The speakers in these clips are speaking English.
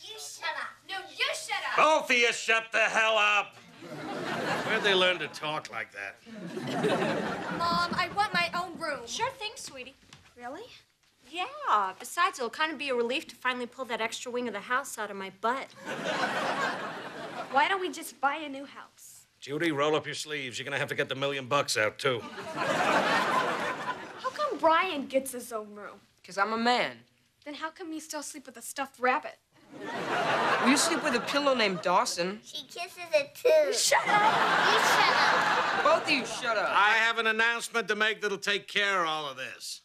You shut up. No, you shut up. Both of you shut the hell up. Where'd they learn to talk like that? Mom, I want my own room. Sure thing, sweetie. Really? Yeah. Besides, it'll kind of be a relief to finally pull that extra wing of the house out of my butt. Why don't we just buy a new house? Judy, roll up your sleeves. You're gonna have to get the $1 million out, too. How come Brian gets his own room? Because I'm a man. Then how come you still sleep with a stuffed rabbit? Well, you sleep with a pillow named Dawson. She kisses it too. Shut up! You shut up. Both of you shut up. I have an announcement to make that'll take care of all of this.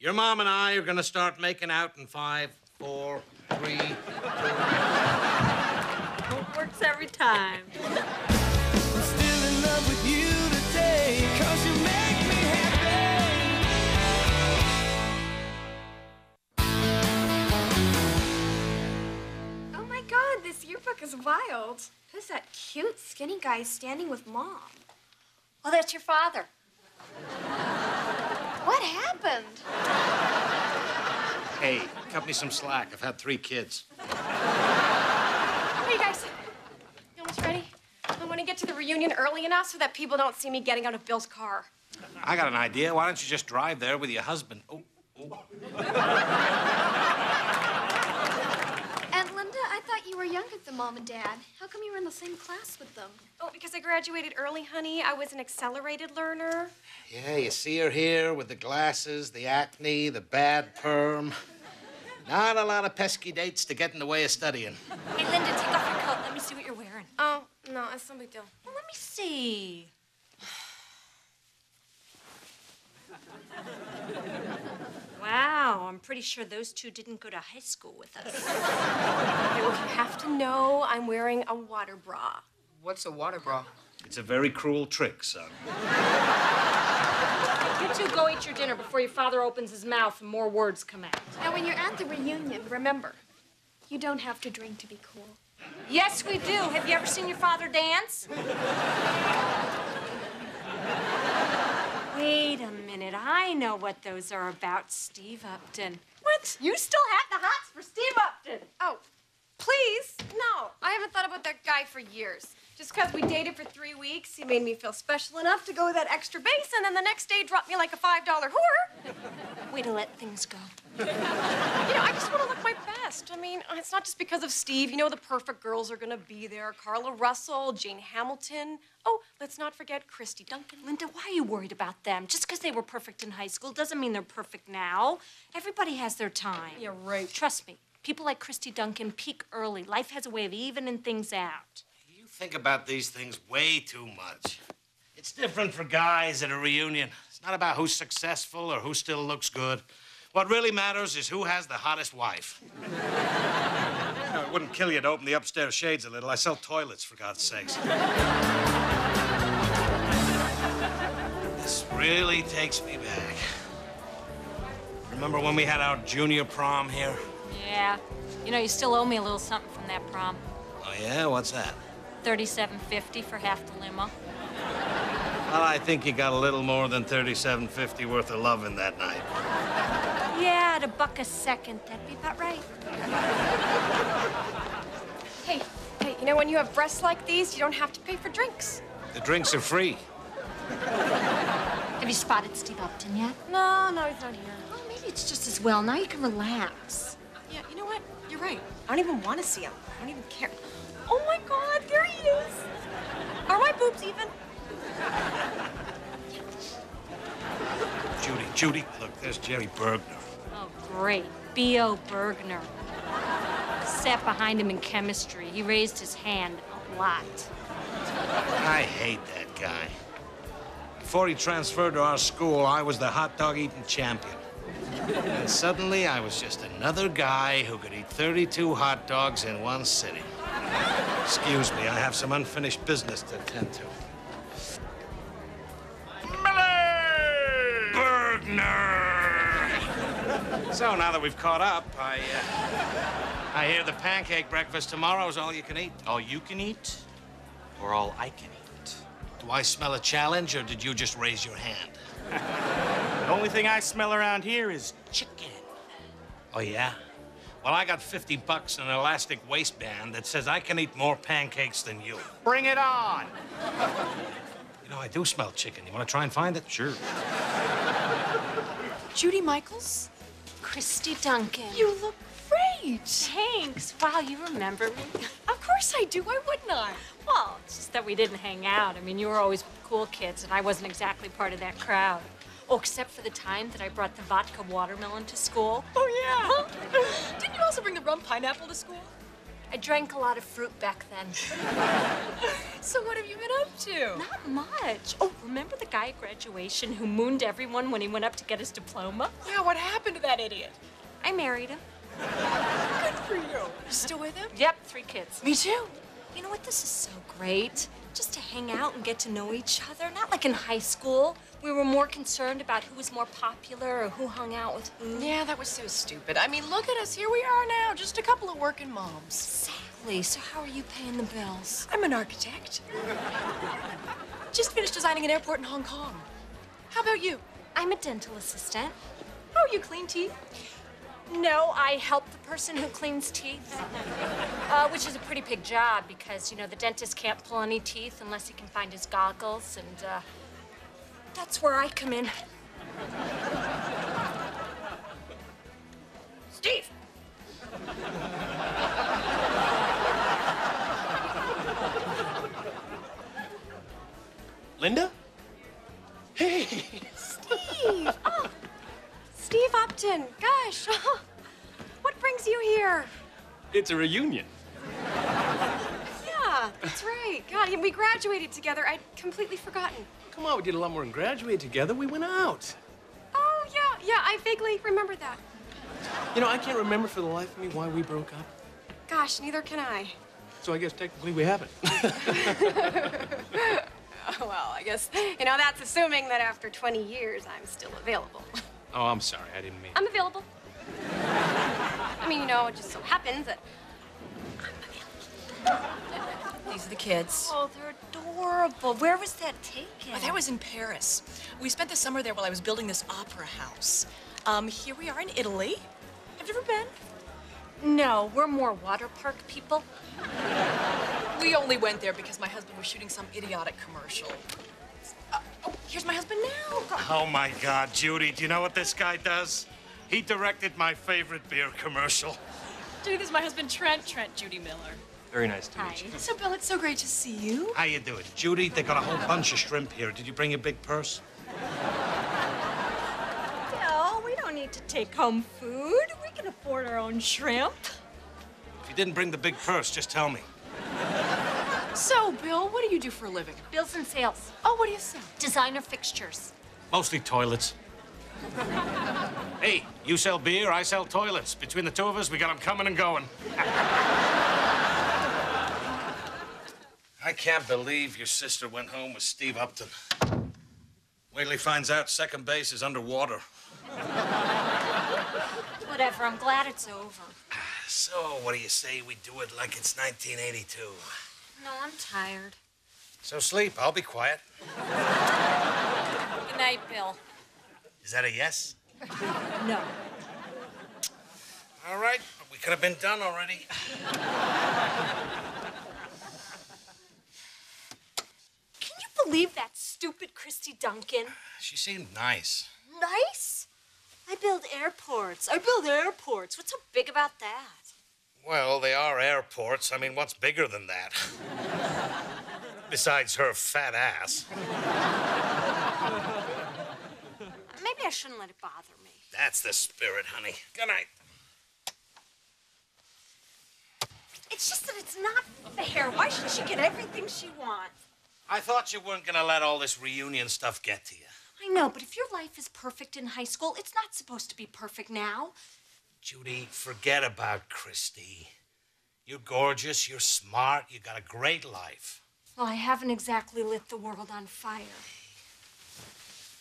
Your mom and I are gonna start making out in 5, 4, 3, 2... It works every time. I'm still in love with you today, 'cause you make me happy. Oh my God, this yearbook is wild. Who's that cute, skinny guy standing with Mom? Well, that's your father. What happened? Hey, cut me some slack. I've had 3 kids. Hey, guys. You almost ready? I want to get to the reunion early enough so that people don't see me getting out of Bill's car. I got an idea. Why don't you just drive there with your husband? Oh. And Linda, I thought you were younger than Mom and Dad. How come you were in the same class with them? Oh, because I graduated early, honey. I was an accelerated learner. Yeah, you see her here with the glasses, the acne, the bad perm. Not a lot of pesky dates to get in the way of studying. Hey, Linda, take off your coat. Let me see what you're wearing. Oh, no, it's no big deal. Well, let me see. Wow, I'm pretty sure those two didn't go to high school with us. Okay, well, you have to know I'm wearing a water bra. What's a water bra? It's a very cruel trick, son. You two go eat your dinner before your father opens his mouth and more words come out. Now, when you're at the reunion, remember, you don't have to drink to be cool. Yes, we do. Have you ever seen your father dance? Wait a minute. I know what those are about, Steve Upton. What? You still have the hots for Steve Upton? Oh, please? No, I haven't thought about that guy for years. Just because we dated for 3 weeks, he made me feel special enough to go that extra base, and then the next day dropped me like a $5 whore. Way to let things go. You know, I just want to look my best. I mean, it's not just because of Steve. You know, the perfect girls are going to be there. Carla Russell, Jane Hamilton. Oh, let's not forget Christy Duncan. Linda, why are you worried about them? Just because they were perfect in high school doesn't mean they're perfect now. Everybody has their time. Yeah, right. Trust me, people like Christy Duncan peak early. Life has a way of evening things out. You think about these things way too much. It's different for guys at a reunion. It's not about who's successful or who still looks good. What really matters is who has the hottest wife. You know, it wouldn't kill you to open the upstairs shades a little. I sell toilets, for God's sakes. This really takes me back. Remember when we had our junior prom here? Yeah. You know, you still owe me a little something from that prom. Oh, yeah? What's that? $37.50 for half the limo. Well, I think you got a little more than $37.50 worth of loving that night. Yeah, at $1 a second. That'd be about right. Hey, you know, when you have breasts like these, you don't have to pay for drinks. The drinks are free. Have you spotted Steve Upton yet? No, he's not here. Well, maybe it's just as well. Now you can relax. Yeah, you know what? You're right. I don't even want to see him. I don't even care. Oh, my God, there he is. Are my boobs even? Judy, look, there's Jerry Bergner. Oh, great. B.O. Bergner. Sat behind him in chemistry. He raised his hand a lot. I hate that guy. Before he transferred to our school, I was the hot dog eating champion. And suddenly, I was just another guy who could eat 32 hot dogs in one sitting. Excuse me, I have some unfinished business to attend to. Bergner! So now that we've caught up, I hear the pancake breakfast tomorrow is all you can eat. All you can eat, or all I can eat? Do I smell a challenge, or did you just raise your hand? The only thing I smell around here is chicken. Oh, yeah? Well, I got $50 and an elastic waistband that says I can eat more pancakes than you. Bring it on. You know, I do smell chicken. You want to try and find it? Sure. Judy Michaels? Christy Duncan. You look great. Thanks. Wow, you remember me? Of course I do. Why wouldn't I? Well, it's just that we didn't hang out. I mean, you were always with the cool kids, and I wasn't exactly part of that crowd. Oh, except for the time that I brought the vodka watermelon to school. Oh, yeah. Didn't you also bring the rum pineapple to school? I drank a lot of fruit back then. So what have you been up to? Not much. Oh, remember the guy at graduation who mooned everyone when he went up to get his diploma? Yeah, what happened to that idiot? I married him. Good for you. You still with him? Yep, 3 kids. Me too. You know what? This is so great. Just to hang out and get to know each other. Not like in high school. We were more concerned about who was more popular or who hung out with who. Yeah, that was so stupid. I mean, look at us. Here we are now, just a couple of working moms. Exactly. So how are you paying the bills? I'm an architect. Just finished designing an airport in Hong Kong. How about you? I'm a dental assistant. Oh, you clean teeth? No, I help the person who cleans teeth. Which is a pretty big job because, you know, the dentist can't pull any teeth unless he can find his goggles, and that's where I come in. Steve! Linda? Hey! Steve! Oh, Steve Upton. Gosh, what brings you here? It's a reunion. Yeah, that's right. God, we graduated together. I'd completely forgotten. Come on, we did a lot more than graduate together. We went out. Oh, yeah, I vaguely remember that. You know, I can't remember for the life of me why we broke up. Gosh, neither can I. So I guess technically we haven't. Oh, well, I guess, you know, that's assuming that after 20 years, I'm still available. Oh, I'm sorry. I didn't mean. I'm available. I mean, you know, it just so happens that I'm available. These are the kids. Oh, they're adorable. Where was that taken? Oh, that was in Paris. We spent the summer there while I was building this opera house. Here we are in Italy. Have you ever been? No, we're more water park people. We only went there because my husband was shooting some idiotic commercial. Oh, here's my husband now. Oh, my God, Judy, do you know what this guy does? He directed my favorite beer commercial. Judy, this is my husband, Trent. Judy Miller. Very nice to meet you. So, Bill, it's so great to see you. How you doing? Judy, they got a whole bunch of shrimp here. Did you bring your big purse? No, we don't need to take home food. We can afford our own shrimp. If you didn't bring the big purse, just tell me. So, Bill, what do you do for a living? Bills and sales. Oh, what do you sell? Designer fixtures. Mostly toilets. Hey, you sell beer, I sell toilets. Between the two of us, we got them coming and going. I can't believe your sister went home with Steve Upton. Wait till he finds out second base is underwater. Whatever, I'm glad it's over. So, what do you say we do it like it's 1982? No, I'm tired. So sleep, I'll be quiet. Good night, Bill. Is that a yes? No. All right, but we could have been done already. Can you believe that stupid Christy Duncan? She seemed nice. Nice? I build airports. What's so big about that? Well, they are airports. I mean, what's bigger than that? Besides her fat ass. Maybe I shouldn't let it bother me. That's the spirit, honey. Good night. It's just that it's not fair. Why should she get everything she wants? I thought you weren't gonna let all this reunion stuff get to you. I know, but if your life is perfect in high school, it's not supposed to be perfect now. Judy, forget about Christy. You're gorgeous, you're smart, you got a great life. Well, I haven't exactly lit the world on fire.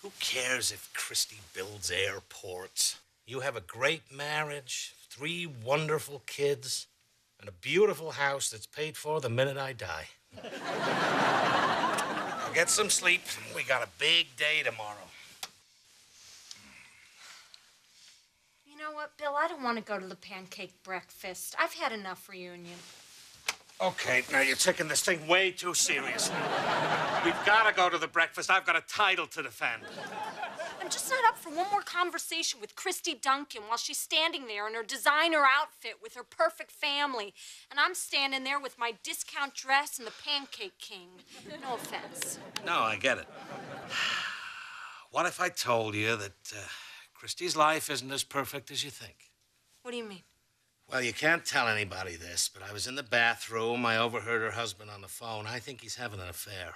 Who cares if Christy builds airports? You have a great marriage, 3 wonderful kids, and a beautiful house that's paid for the minute I die. Now get some sleep. We got a big day tomorrow. You know, know what, Bill? I don't want to go to the pancake breakfast. I've had enough reunion. Okay, now you're taking this thing way too seriously. We've got to go to the breakfast. I've got a title to defend. I'm just not up for one more conversation with Christy Duncan while she's standing there in her designer outfit with her perfect family. And I'm standing there with my discount dress and the Pancake King. No offense. No, I get it. What if I told you that Christy's life isn't as perfect as you think? What do you mean? Well, you can't tell anybody this, but I was in the bathroom. I overheard her husband on the phone. I think he's having an affair.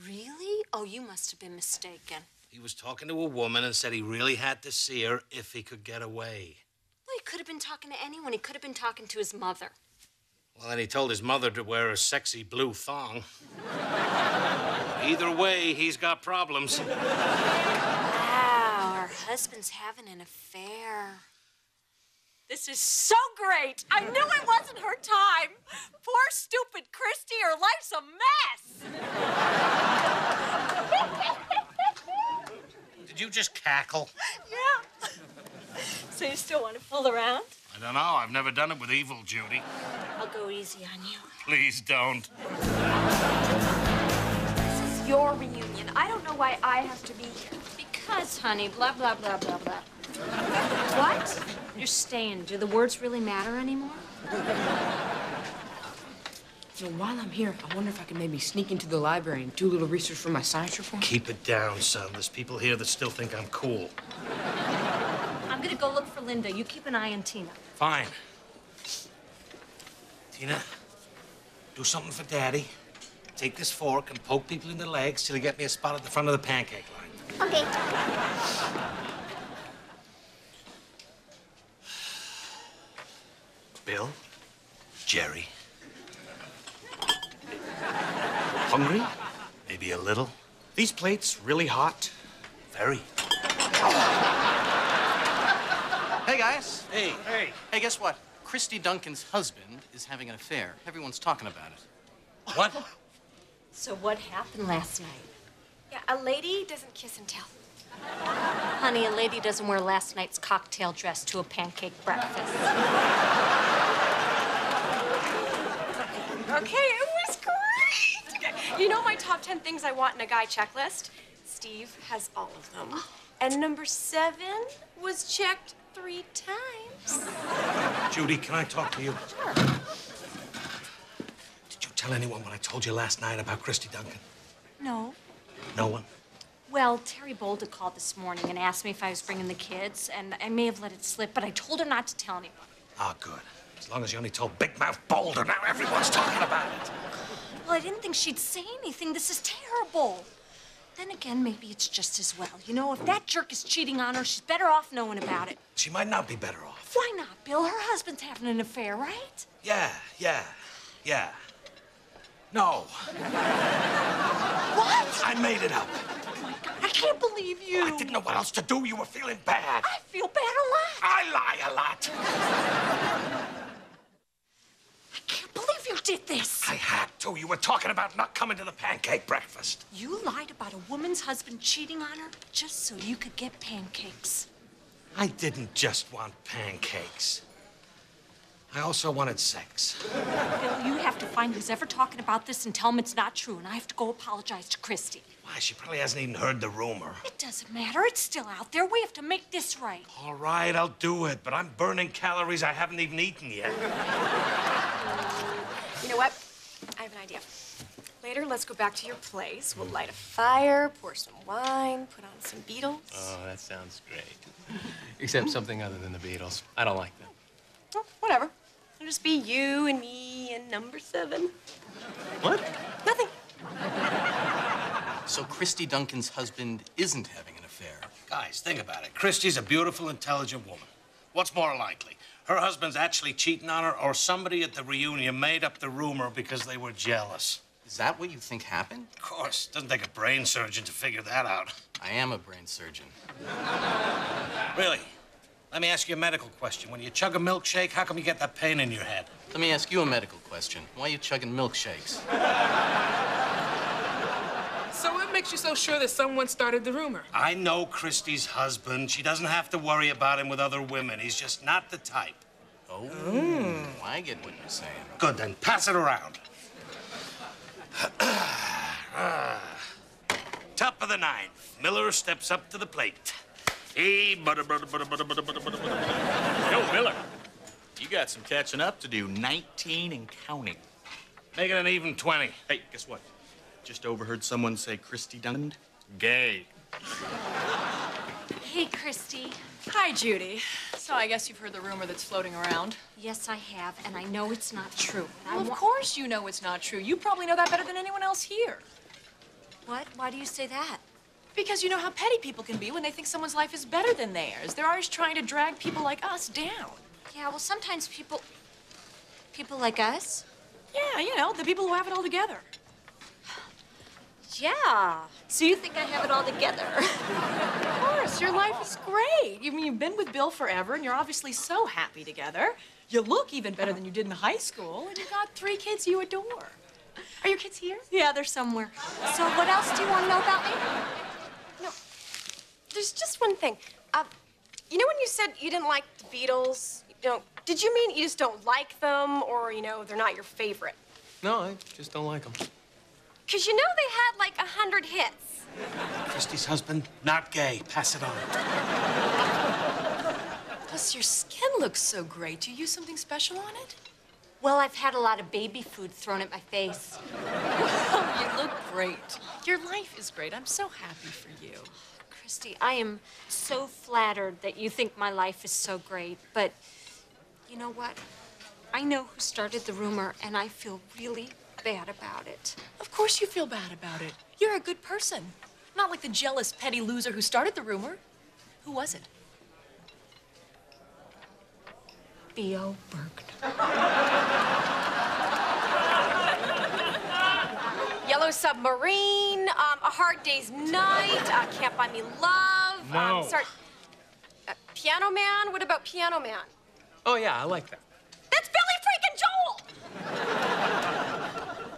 Really? Oh, you must have been mistaken. He was talking to a woman and said he really had to see her if he could get away. Well, he could have been talking to anyone. He could have been talking to his mother. Well, then he told his mother to wear a sexy blue thong. Either way, he's got problems. Wow, her husband's having an affair. This is so great. I knew it wasn't her time. Poor stupid Christy, her life's a mess. Did you just cackle? Yeah. So you still want to fool around? I don't know. I've never done it with evil, Judy. I'll go easy on you. Please don't. This is your reunion. I don't know why I have to be here. Because, honey, blah, blah, blah, blah, blah. What? You're staying. Do the words really matter anymore? You know, while I'm here, I wonder if I can maybe sneak into the library and do a little research for my science report. Keep it down, son. There's people here that still think I'm cool. I'm gonna go look for Linda. You keep an eye on Tina. Fine. Tina, do something for Daddy. Take this fork and poke people in the legs till you get me a spot at the front of the pancake line. Okay. Bill? Jerry? Hungry? Maybe a little. These plates really hot? Very. Hey, guys. Hey. Hey. Hey, guess what? Christy Duncan's husband is having an affair. Everyone's talking about it. What? So what happened last night? Yeah, a lady doesn't kiss and tell. Honey, a lady doesn't wear last night's cocktail dress to a pancake breakfast. Okay, it was great. You know my top 10 things I want in a guy checklist? Steve has all of them. And number 7 was checked 3 times. Judy, can I talk to you? Sure. Did you tell anyone what I told you last night about Christy Duncan? No. No one? Well, Terry Boulder called this morning and asked me if I was bringing the kids, and I may have let it slip, but I told her not to tell anyone. Ah, good. As long as you only told Big Mouth Boulder, now everyone's talking about it. Well, I didn't think she'd say anything. This is terrible. Then again, maybe it's just as well. You know, if that jerk is cheating on her, she's better off knowing about it. She might not be better off. Why not, Bill? Her husband's having an affair, right? Yeah. No. What? I made it up. Oh, my God, I can't believe you. I didn't know what else to do. You were feeling bad. I feel bad a lot. I lie a lot. I can't believe you did this. I had to. You were talking about not coming to the pancake breakfast. You lied about a woman's husband cheating on her just so you could get pancakes. I didn't just want pancakes. I also wanted sex. Bill, you have to find who's ever talking about this and tell him it's not true, and I have to go apologize to Christy. Why, she probably hasn't even heard the rumor. It doesn't matter. It's still out there. We have to make this right. All right, I'll do it, but I'm burning calories I haven't even eaten yet. You know what? I have an idea. Later, let's go back to your place. We'll light a fire, pour some wine, put on some Beatles. Oh, that sounds great. Except something other than the Beatles. I don't like them. Well, whatever. It'll just be you and me and number 7. What? Nothing. So Christy Duncan's husband isn't having an affair. Guys, think about it. Christy's a beautiful, intelligent woman. What's more likely? Her husband's actually cheating on her, or somebody at the reunion made up the rumor because they were jealous. Is that what you think happened? Of course. Doesn't take a brain surgeon to figure that out. I am a brain surgeon. Really? Let me ask you a medical question. When you chug a milkshake, how come you get that pain in your head? Let me ask you a medical question. Why are you chugging milkshakes? So what makes makes you so sure that someone started the rumor? I know Christy's husband. She doesn't have to worry about him with other women. He's just not the type. Oh, I get what you're saying. Good, then pass it around. Top of the ninth. Miller steps up to the plate. Hey, butter. Yo, Miller, you got some catching up to do, 19 and counting. Make it an even 20. Hey, guess what? Just overheard someone say Christy Duncan. Gay. Hey, Christy. Hi, Judy. So I guess you've heard the rumor that's floating around. Yes, I have, and I know it's not true. Well, of course you know it's not true. You probably know that better than anyone else here. What? Why do you say that? Because you know how petty people can be when they think someone's life is better than theirs. They're always trying to drag people like us down. Yeah, well, sometimes people like us? Yeah, you know, the people who have it all together. Yeah. So you think I have it all together? Of course, your life is great. You've been with Bill forever, and you're obviously so happy together. You look even better than you did in high school, and you got 3 kids you adore. Are your kids here? Yeah, they're somewhere. So what else do you want to know about me? No, there's just one thing. You know when you said you didn't like the Beatles? You know, did you mean you just don't like them, or, you know, they're not your favorite? No, I just don't like them. Because you know they had like 100 hits. Christy's husband, not gay. Pass it on. Plus, your skin looks so great. Do you use something special on it? Well, I've had a lot of baby food thrown at my face. You look great. Your life is great. I'm so happy for you. Christy, I am so flattered that you think my life is so great, but you know what? I know who started the rumor, and I feel really bad about it. Of course you feel bad about it. You're a good person. Not like the jealous, petty loser who started the rumor. Who was it? Theo Bergner. Yellow Submarine, A Hard Day's Night, Can't Buy Me Love. No. Piano Man? What about Piano Man? Oh, yeah, I like that. That's Billy freaking Joel!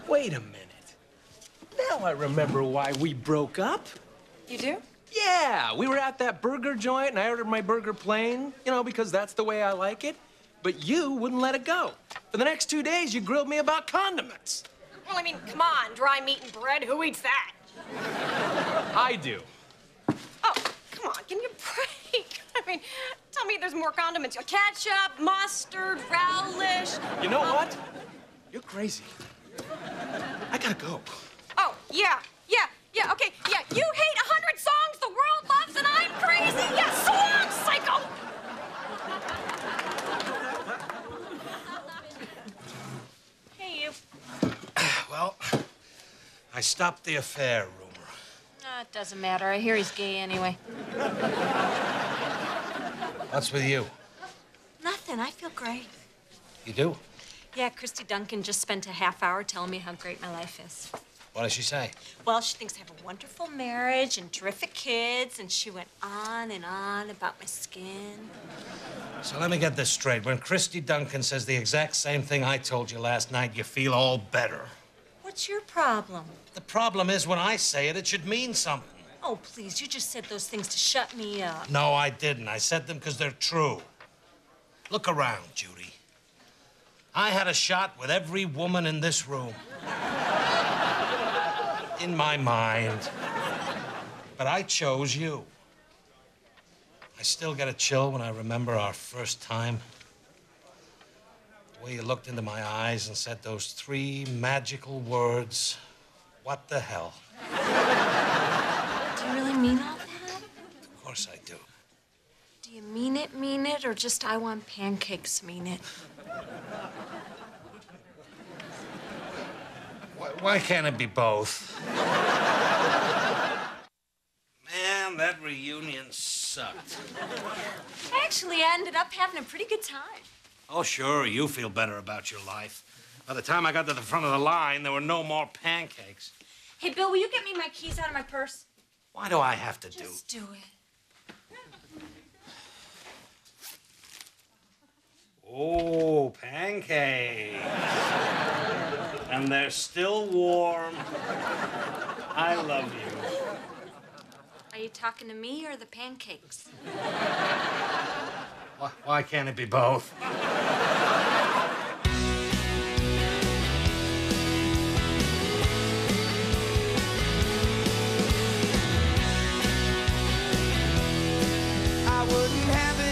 Wait a minute. Now I remember why we broke up. You do? Yeah, we were at that burger joint and I ordered my burger plain, you know, because that's the way I like it. But you wouldn't let it go. For the next 2 days, you grilled me about condiments. Well, I mean, come on, dry meat and bread, who eats that? I do. Oh, come on, give me a break. I mean, tell me there's more condiments. Ketchup, mustard, relish. You know what? You're crazy. I gotta go. Oh, yeah, okay, yeah, you hate 100 songs the world loves and I'm crazy. Yeah, so long, psycho! Hey, you. Well, I stopped the affair rumor. It doesn't matter. I hear he's gay anyway. What's with you? Nothing. I feel great. You do? Yeah, Christy Duncan just spent a half hour telling me how great my life is. What does she say? Well, she thinks I have a wonderful marriage and terrific kids, and she went on and on about my skin. So let me get this straight. When Christy Duncan says the exact same thing I told you last night, you feel all better. What's your problem? The problem is when I say it, it should mean something. Oh, please, you just said those things to shut me up. No, I didn't. I said them because they're true. Look around, Judy. I had a shot with every woman in this room. In my mind. But I chose you. I still get a chill when I remember our first time. The way you looked into my eyes and said those 3 magical words, what the hell? Do you really mean all that? Of course I do. Do you mean it, or just I want pancakes mean it? Why can't it be both? Man, that reunion sucked. Actually, I ended up having a pretty good time. Oh, sure, you feel better about your life. By the time I got to the front of the line, there were no more pancakes. Hey, Bill, will you get me my keys out of my purse? Why do I have to do? Just do it. Oh, pancakes. And they're still warm. I love you. Are you talking to me or the pancakes? Why can't it be both? I wouldn't have it